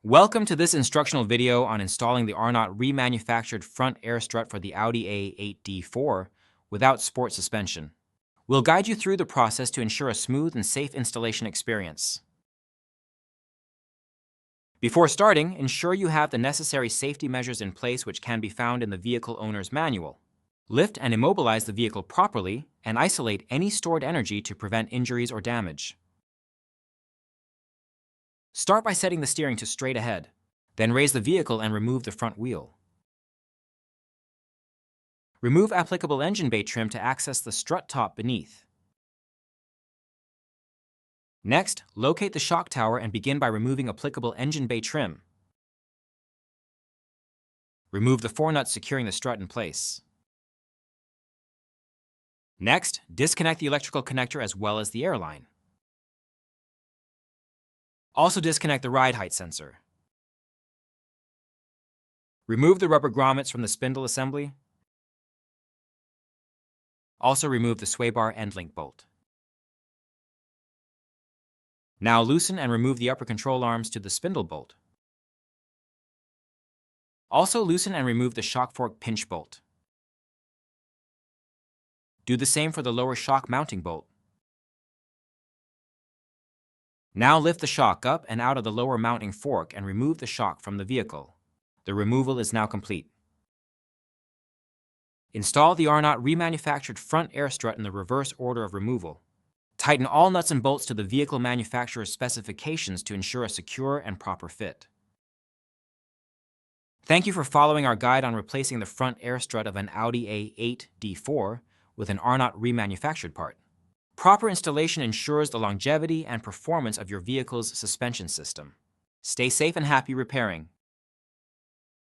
Welcome to this instructional video on installing the Arnott Remanufactured front air strut for the Audi A8 D4 without sport suspension. We'll guide you through the process to ensure a smooth and safe installation experience. Before starting, ensure you have the necessary safety measures in place which can be found in the vehicle owner's manual. Lift and immobilize the vehicle properly and isolate any stored energy to prevent injuries or damage. Start by setting the steering to straight ahead. Then raise the vehicle and remove the front wheel. Remove applicable engine bay trim to access the strut top beneath. Next, locate the shock tower and begin by removing applicable engine bay trim. Remove the 4 nuts securing the strut in place. Next, disconnect the electrical connector as well as the air line. Also disconnect the ride height sensor. Remove the rubber grommets from the spindle assembly. Also remove the sway bar end link bolt. Now loosen and remove the upper control arms to the spindle bolt. Also loosen and remove the shock fork pinch bolt. Do the same for the lower shock mounting bolt. Now lift the shock up and out of the lower mounting fork and remove the shock from the vehicle. The removal is now complete. Install the Arnott Remanufactured front air strut in the reverse order of removal. Tighten all nuts and bolts to the vehicle manufacturer's specifications to ensure a secure and proper fit. Thank you for following our guide on replacing the front air strut of an Audi A8 D4 with an Arnott Remanufactured part. Proper installation ensures the longevity and performance of your vehicle's suspension system. Stay safe and happy repairing.